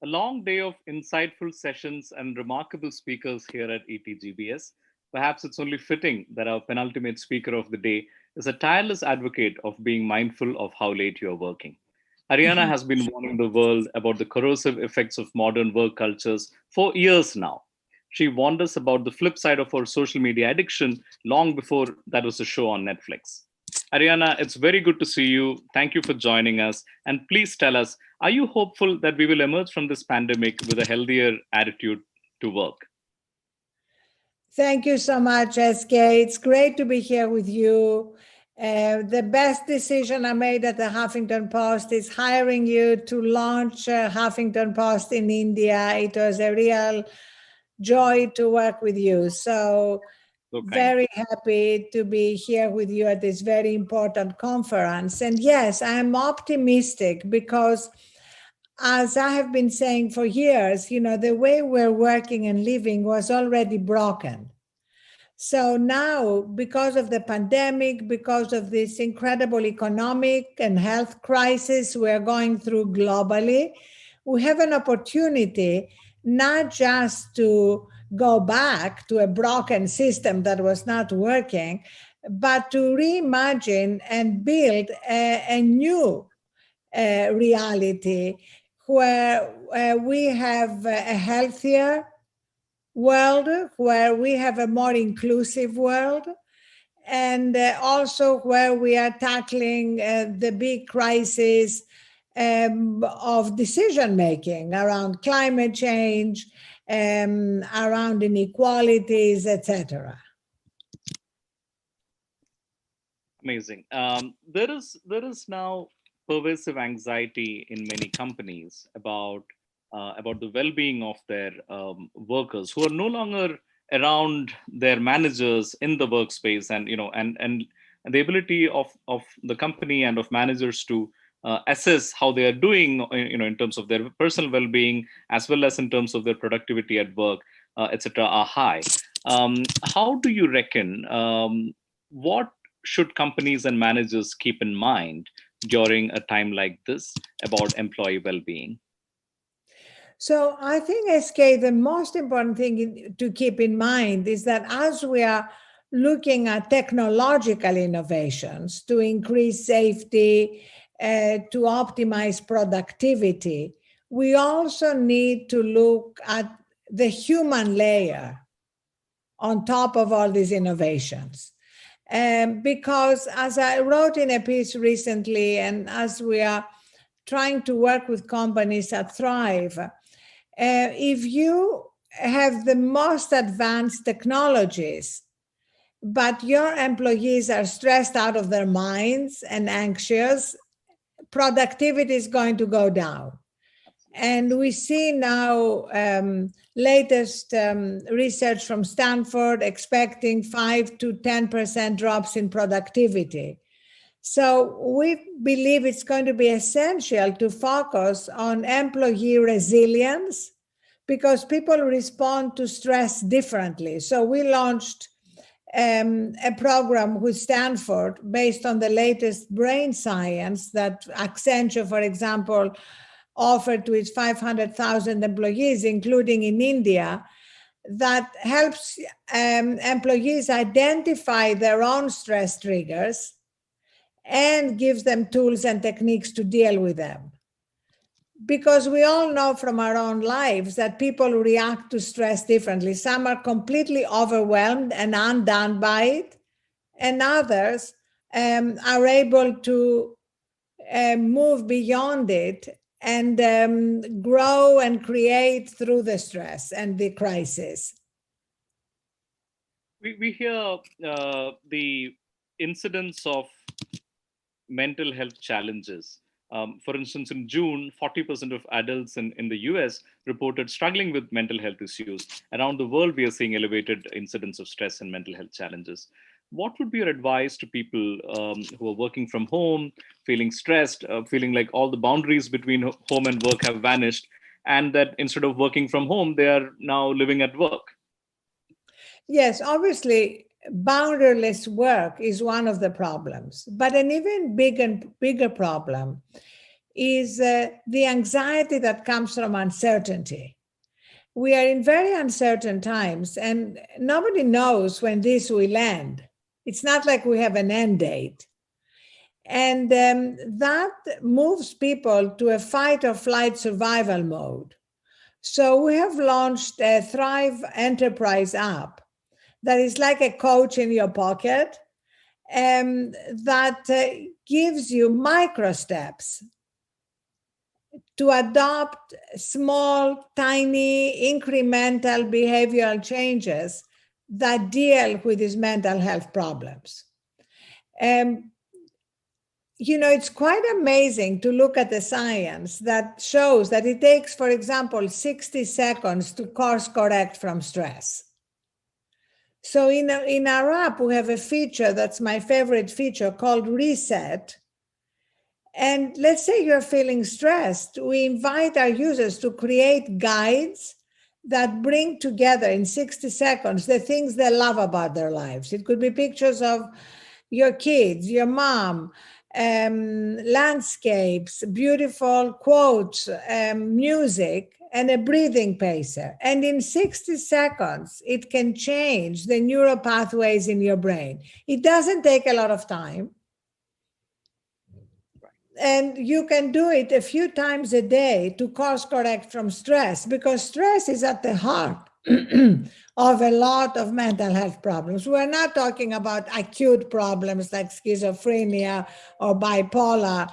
A long day of insightful sessions and remarkable speakers here at ETGBS. Perhaps it's only fitting that our penultimate speaker of the day is a tireless advocate of being mindful of how late you're working. Arianna has been warning the world about the corrosive effects of modern work cultures for years now. She warned us about the flip side of our social media addiction long before that was a show on Netflix. Ariana, it's very good to see you. Thank you for joining us. And please tell us, are you hopeful that we will emerge from this pandemic with a healthier attitude to work? Thank you so much, SK. It's great to be here with you. The best decision I made at the Huffington Post is hiring you to launch Huffington Post in India. It was a real joy to work with you. So very happy to be here with you at this very important conference. And yes, I'm optimistic because, as I have been saying for years, the way we're working and living was already broken. So now, because of the pandemic, because of this incredible economic and health crisis we're going through globally, we have an opportunity not just to go back to a broken system that was not working, but to reimagine and build a new reality where we have a healthier world, where we have a more inclusive world, and also where we are tackling the big crisis of decision making around climate change, around inequalities, etc. Amazing. There is now pervasive anxiety in many companies about the well-being of their workers who are no longer around their managers in the workspace, and the ability of the company and of managers to assess how they are doing, in terms of their personal well-being as well as in terms of their productivity at work, etc., are high. How do you reckon, what should companies and managers keep in mind during a time like this about employee well-being? So I think, SK, the most important thing to keep in mind is that as we are looking at technological innovations to increase safety, to optimize productivity, we also need to look at the human layer on top of all these innovations. Because as I wrote in a piece recently, and as we are trying to work with companies that thrive, if you have the most advanced technologies, but your employees are stressed out of their minds and anxious, productivity is going to go down. And we see now latest research from Stanford expecting 5 to 10% drops in productivity. So we believe it's going to be essential to focus on employee resilience because people respond to stress differently. So we launched a program with Stanford based on the latest brain science that Accenture, for example, offered to its 500,000 employees, including in India, that helps employees identify their own stress triggers and gives them tools and techniques to deal with them. Because we all know from our own lives that people react to stress differently. Some are completely overwhelmed and undone by it, and others are able to move beyond it and grow and create through the stress and the crisis. We hear the incidence of mental health challenges. For instance, in June, 40% of adults in the US reported struggling with mental health issues. Around the world, we are seeing elevated incidence of stress and mental health challenges. What would be your advice to people who are working from home, feeling stressed, feeling like all the boundaries between home and work have vanished, and that instead of working from home, they are now living at work? Yes, obviously, boundaryless work is one of the problems, but an even bigger problem is the anxiety that comes from uncertainty. We are in very uncertain times, and nobody knows when this will end. It's not like we have an end date. And that moves people to a fight or flight survival mode. So we have launched a Thrive Enterprise app that is like a coach in your pocket, that gives you micro steps to adopt small, tiny, incremental behavioral changes that deal with these mental health problems. It's quite amazing to look at the science that shows that it takes, for example, 60 seconds to course correct from stress. So in our app, we have a feature that's my favorite feature called Reset. And let's say you're feeling stressed. We invite our users to create guides that bring together in 60 seconds the things they love about their lives. It could be pictures of your kids, your mom, landscapes, beautiful quotes, music, and a breathing pacer. And in 60 seconds, it can change the neural pathways in your brain. It doesn't take a lot of time. And you can do it a few times a day to course correct from stress, because stress is at the heart of a lot of mental health problems. We're not talking about acute problems like schizophrenia or bipolar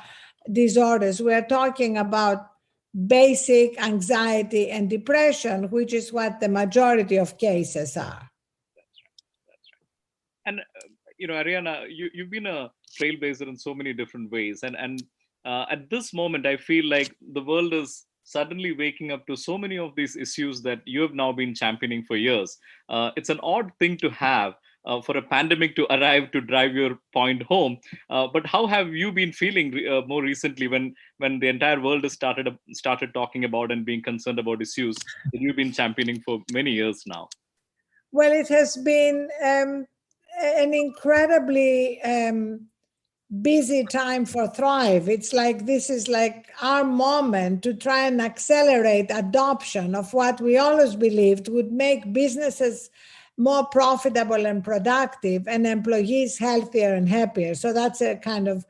disorders. We're talking about basic anxiety and depression, which is what the majority of cases are. That's right. And Arianna, you've been a trailblazer in so many different ways, and at this moment, I feel like the world is suddenly waking up to so many of these issues that you have now been championing for years. It's an odd thing to have for a pandemic to arrive to drive your point home. But how have you been feeling more recently when the entire world has started talking about and being concerned about issues that you've been championing for many years now? Well, it has been an incredibly busy time for Thrive. It's like this is like our moment to try and accelerate adoption of what we always believed would make businesses more profitable and productive and employees healthier and happier. So that's a kind of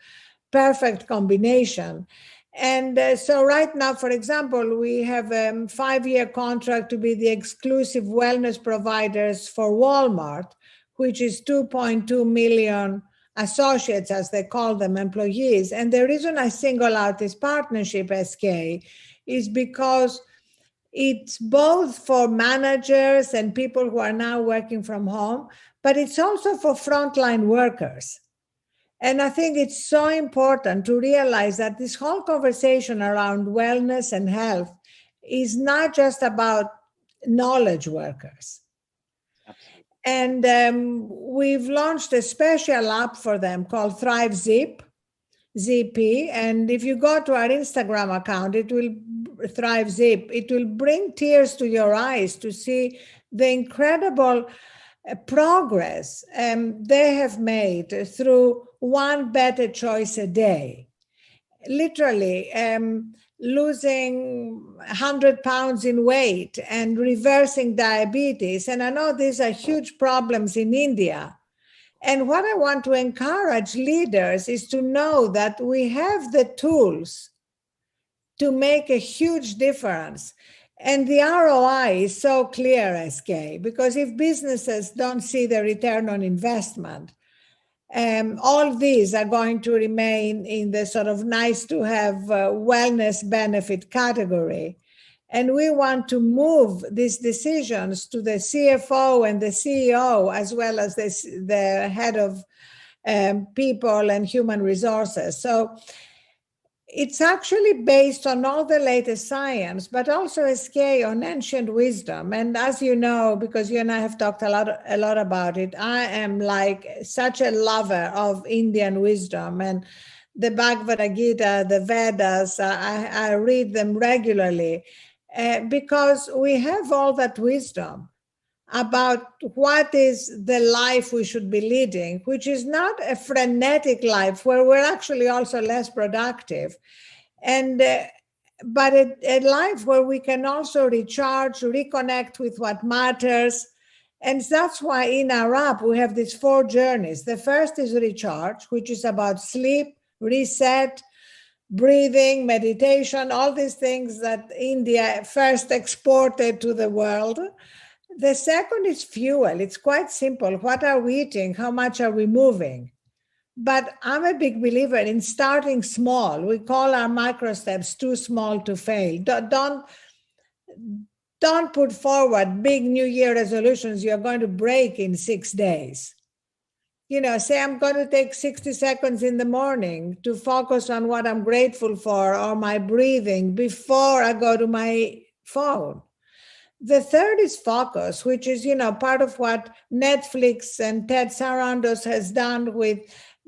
perfect combination. And so right now, for example, we have a 5-year contract to be the exclusive wellness providers for Walmart, which is 2.2 million associates, as they call them, employees. And the reason I single out this partnership, SK, is because it's both for managers and people who are now working from home, but it's also for frontline workers. And I think it's so important to realize that this whole conversation around wellness and health is not just about knowledge workers. Absolutely. And we've launched a special app for them called Thrive Zip, ZP. And if you go to our Instagram account, it will Thrive Zip. It will bring tears to your eyes to see the incredible progress they have made through one better choice a day. Literally, losing 100 pounds in weight and reversing diabetes. And I know these are huge problems in India. And what I want to encourage leaders is to know that we have the tools to make a huge difference. And the ROI is so clear, SK, because if businesses don't see the return on investment, all these are going to remain in the sort of nice to have wellness benefit category. And we want to move these decisions to the CFO and the CEO, as well as the head of people and human resources. So it's actually based on all the latest science, but also SK on ancient wisdom. And as you know, because you and I have talked a lot about it, I am like such a lover of Indian wisdom and the Bhagavad Gita, the Vedas. I read them regularly because we have all that wisdom about what is the life we should be leading, which is not a frenetic life where we're actually also less productive. And but a life where we can also recharge, reconnect with what matters. And that's why in our app we have these 4 journeys. The first is recharge, which is about sleep, reset, breathing, meditation, all these things that India first exported to the world. The second is fuel. It's quite simple. What are we eating? How much are we moving? But I'm a big believer in starting small. We call our micro steps too small to fail. Don't put forward big New Year resolutions you're going to break in 6 days. Say I'm going to take 60 seconds in the morning to focus on what I'm grateful for or my breathing before I go to my phone. The third is focus, which is, part of what Netflix and Ted Sarandos has done with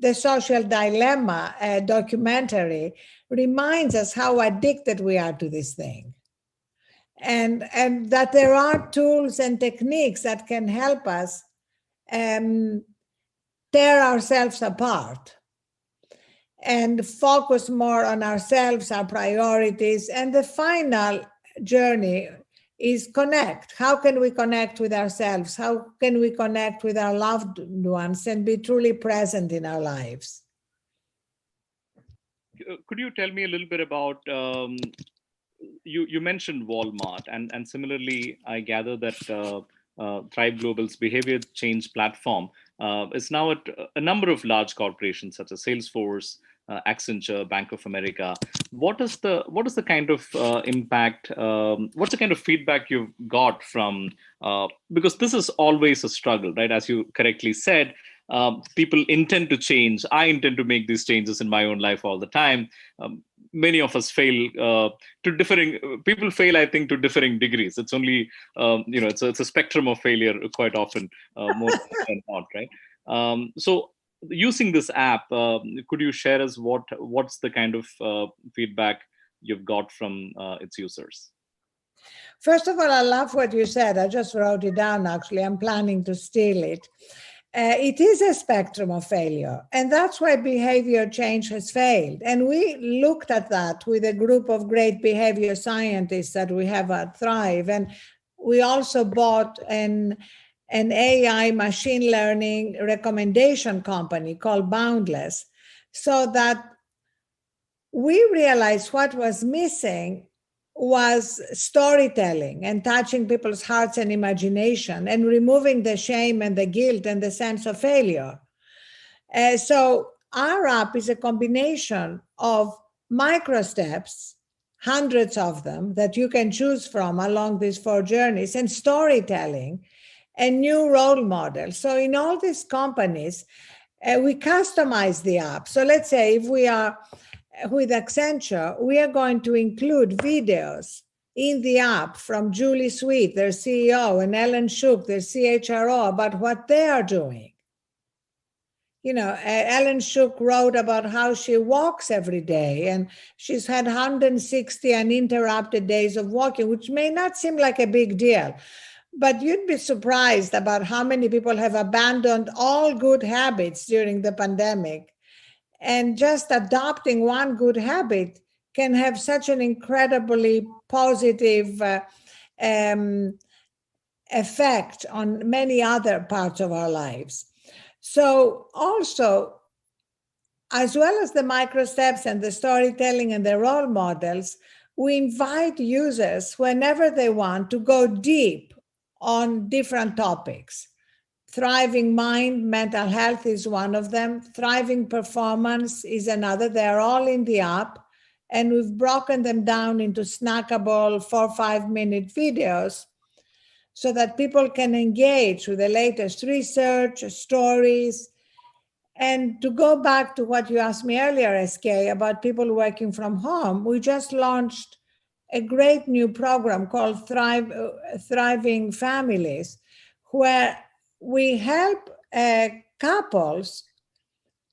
the Social Dilemma documentary, reminds us how addicted we are to this thing. And that there are tools and techniques that can help us tear ourselves apart and focus more on ourselves, our priorities. And the final journey is connect. How can we connect with ourselves? How can we connect with our loved ones and be truly present in our lives? Could you tell me a little bit about, you mentioned Walmart, and similarly, I gather that Thrive Global's behavior change platform is now at a number of large corporations such as Salesforce, Accenture, Bank of America. What is the kind of impact? What's the kind of feedback you've got from? Because this is always a struggle, right? As you correctly said, people intend to change. I intend to make these changes in my own life all the time. Many of us fail to differing. People fail, I think, to differing degrees. It's only it's a spectrum of failure quite often, more than not, right? So, using this app, could you share us what's the kind of feedback you've got from its users? First of all, I love what you said. I just wrote it down, actually. I'm planning to steal it. It is a spectrum of failure, and that's why behavior change has failed. And we looked at that with a group of great behavior scientists that we have at Thrive. And we also bought an AI machine learning recommendation company called Boundless, so that we realized what was missing was storytelling and touching people's hearts and imagination and removing the shame and the guilt and the sense of failure. So our app is a combination of micro steps, hundreds of them that you can choose from along these 4 journeys, and storytelling and new role models. So in all these companies, we customize the app. So let's say if we are with Accenture, we are going to include videos in the app from Julie Sweet, their CEO, and Ellen Shook, their CHRO, about what they are doing. Ellen Shook wrote about how she walks every day, and she's had 160 uninterrupted days of walking, which may not seem like a big deal, but you'd be surprised about how many people have abandoned all good habits during the pandemic. And just adopting one good habit can have such an incredibly positive effect on many other parts of our lives. So also, as well as the micro steps and the storytelling and the role models, we invite users whenever they want to go deep on different topics. Thriving mind, mental health is one of them. Thriving performance is another. They're all in the app. And we've broken them down into snackable 4 or 5 minute videos so that people can engage with the latest research, stories. And to go back to what you asked me earlier, SK, about people working from home, we just launched a great new program called Thriving Families, where we help couples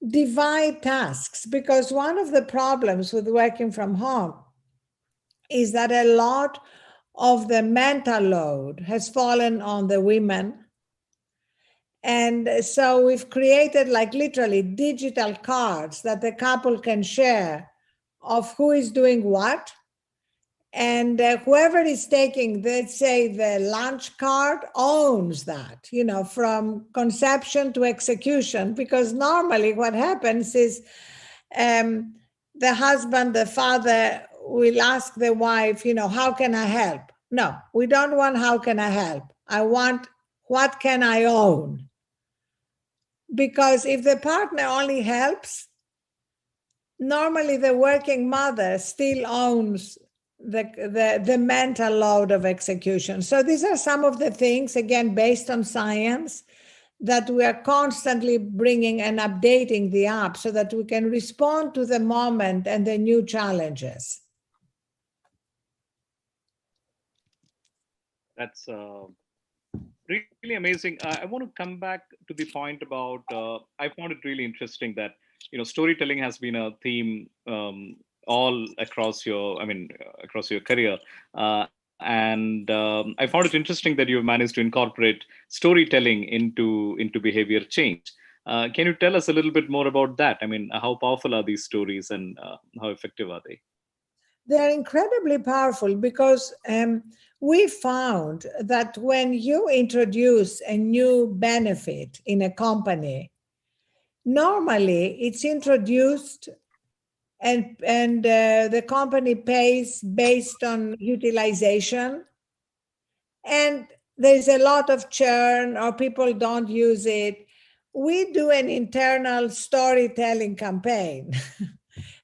divide tasks, because one of the problems with working from home is that a lot of the mental load has fallen on the women. And so we've created like literally digital cards that the couple can share of who is doing what. And whoever is taking, let's say, the lunch card owns that, from conception to execution. Because normally what happens is the husband, the father will ask the wife, how can I help? No, we don't want how can I help. I want what can I own? Because if the partner only helps, normally the working mother still owns the mental load of execution. So these are some of the things, again, based on science, that we are constantly bringing and updating the app so that we can respond to the moment and the new challenges. That's really amazing. I want to come back to the point about, I found it really interesting that, storytelling has been a theme all across across your career. And I found it interesting that you've managed to incorporate storytelling into behavior change. Can you tell us a little bit more about that? I mean, how powerful are these stories, and how effective are they? They're incredibly powerful because we found that when you introduce a new benefit in a company, normally it's introduced and the company pays based on utilization, and there's a lot of churn or people don't use it. We do an internal storytelling campaign.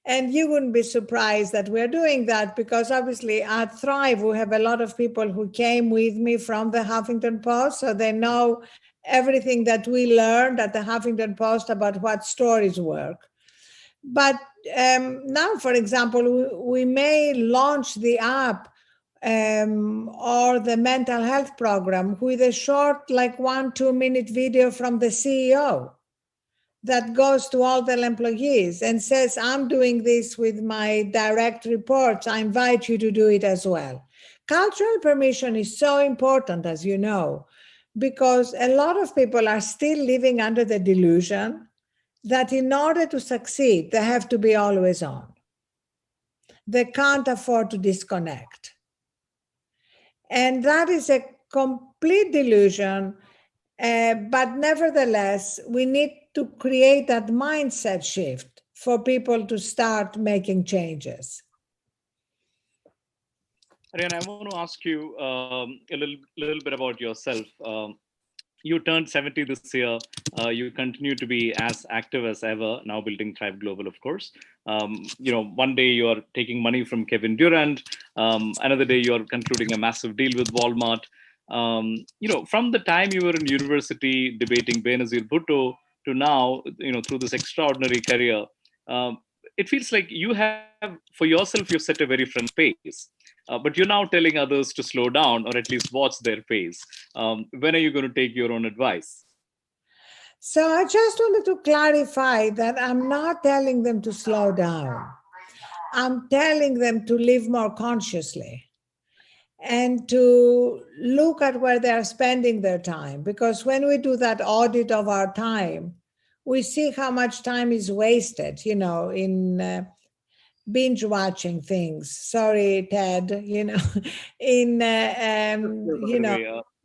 And you wouldn't be surprised that we're doing that, because obviously at Thrive, we have a lot of people who came with me from the Huffington Post. So they know everything that we learned at the Huffington Post about what stories work. But now, for example, we may launch the app or the mental health program with a short, like 1-2 minute video from the CEO that goes to all the employees and says, I'm doing this with my direct reports. I invite you to do it as well. Cultural permission is so important, as you know, because a lot of people are still living under the delusion that in order to succeed, they have to be always on. They can't afford to disconnect. And that is a complete delusion. But nevertheless, we need to create that mindset shift for people to start making changes. Arianna, I want to ask you a little bit about yourself. You turned 70 this year. You continue to be as active as ever, now building Thrive Global, of course. One day you're taking money from Kevin Durant. Another day you're concluding a massive deal with Walmart. From the time you were in university debating Benazir Bhutto to now, through this extraordinary career, it feels like you have, for yourself, you've set a very different pace. But you're now telling others to slow down, or at least watch their pace. When are you going to take your own advice? So I just wanted to clarify that I'm not telling them to slow down. I'm telling them to live more consciously and to look at where they're spending their time. Because when we do that audit of our time, we see how much time is wasted, in binge watching things. Sorry, Ted, in, He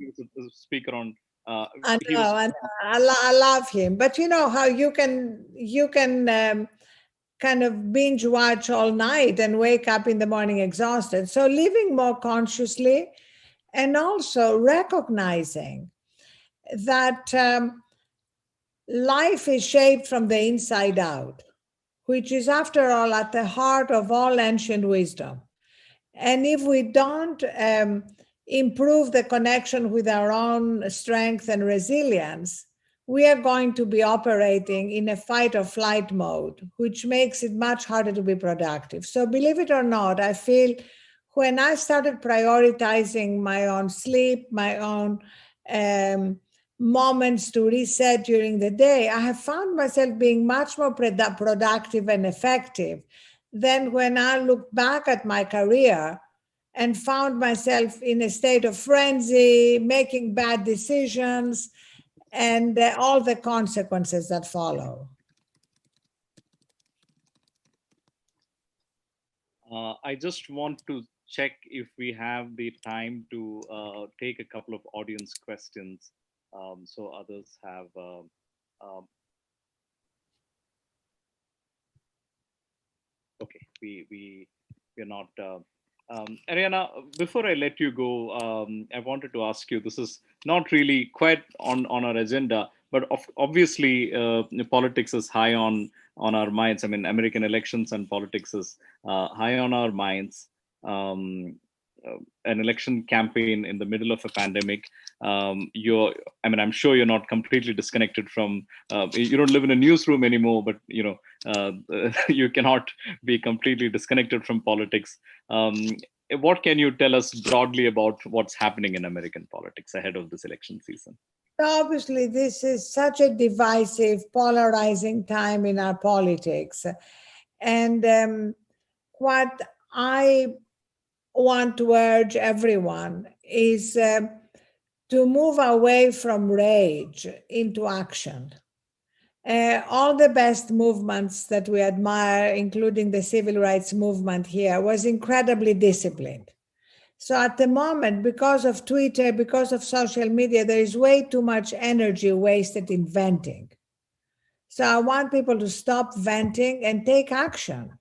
was a speaker on. I know, I love him. But you know how you can kind of binge watch all night and wake up in the morning exhausted. So living more consciously, and also recognizing that life is shaped from the inside out, which is, after all, at the heart of all ancient wisdom. And if we don't improve the connection with our own strength and resilience, we are going to be operating in a fight or flight mode, which makes it much harder to be productive. So believe it or not, I feel when I started prioritizing my own sleep, my own moments to reset during the day, I have found myself being much more productive and effective than when I looked back at my career and found myself in a state of frenzy, making bad decisions, and all the consequences that follow. I just want to check if we have the time to take a couple of audience questions, so others have. Um, okay, we're not. Ariana, before I let you go, I wanted to ask you. This is not really quite on our agenda, but obviously, politics is high on our minds. I mean, American elections and politics is high on our minds. Um, an election campaign in the middle of a pandemic. I mean, I'm sure you're not completely disconnected from. You don't live in a newsroom anymore, but you cannot be completely disconnected from politics. What can you tell us broadly about what's happening in American politics ahead of this election season? Obviously, this is such a divisive, polarizing time in our politics. And what I want to urge everyone is to move away from rage into action. All the best movements that we admire, including the civil rights movement here, was incredibly disciplined. So at the moment, because of Twitter, because of social media, there is way too much energy wasted in venting. So I want people to stop venting and take action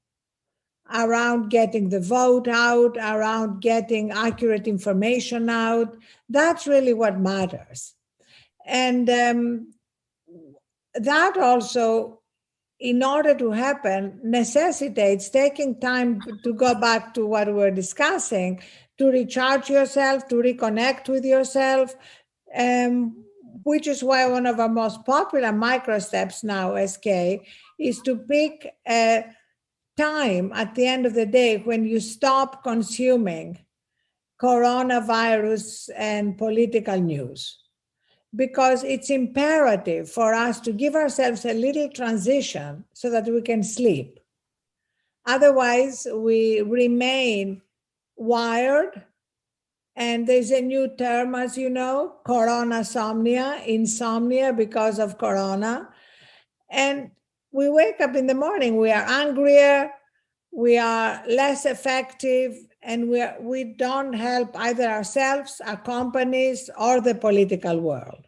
around getting the vote out, around getting accurate information out. That's really what matters. And that also, in order to happen, necessitates taking time to go back to what we're discussing, to recharge yourself, to reconnect with yourself, which is why one of our most popular micro steps now, SK, is to pick a time at the end of the day when you stop consuming coronavirus and political news, because it's imperative for us to give ourselves a little transition so that we can sleep. Otherwise, we remain wired. And there's a new term, as you know, coronasomnia, insomnia because of corona. And we wake up in the morning, we are angrier, we are less effective, and we don't help either ourselves, our companies, or the political world.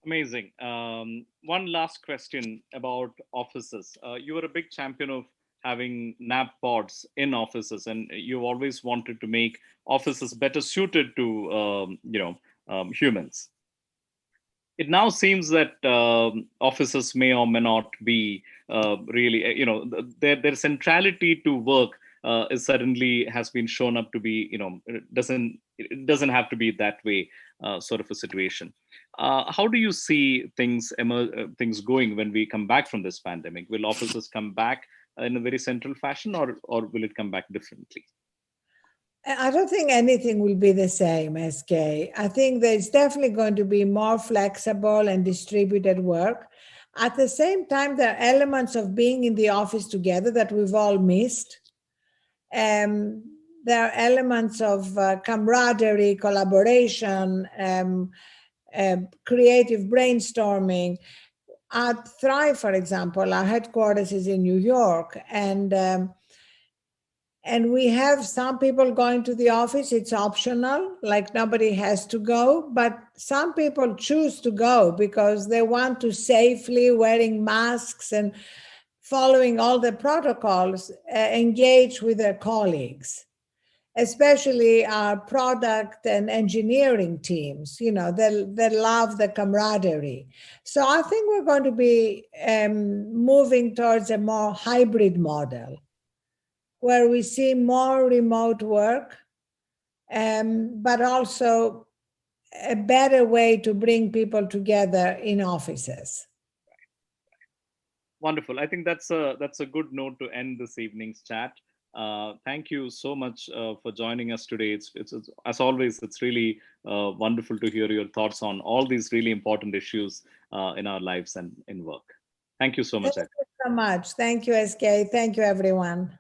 Amazing. One last question about offices. You were a big champion of having nap pods in offices, and you always wanted to make offices better suited to humans. It now seems that offices may or may not be really, their centrality to work is suddenly has been shown up to be, it doesn't have to be that way, sort of a situation. How do you see things going when we come back from this pandemic? Will offices come back in a very central fashion, or will it come back differently? I don't think anything will be the same, SK. I think there's definitely going to be more flexible and distributed work. At the same time, there are elements of being in the office together that we've all missed. There are elements of camaraderie, collaboration, creative brainstorming. At Thrive, for example, our headquarters is in New York, and we have some people going to the office. It's optional, like nobody has to go, but some people choose to go because they want to safely, wearing masks and following all the protocols, engage with their colleagues, especially our product and engineering teams. They love the camaraderie. So I think we're going to be moving towards a more hybrid model, where we see more remote work, but also a better way to bring people together in offices. Wonderful. I think that's a good note to end this evening's chat. Thank you so much for joining us today. It's as always, it's really wonderful to hear your thoughts on all these really important issues in our lives and in work. Thank you so much. Thank you so much. Thank you, SK. Thank you, everyone.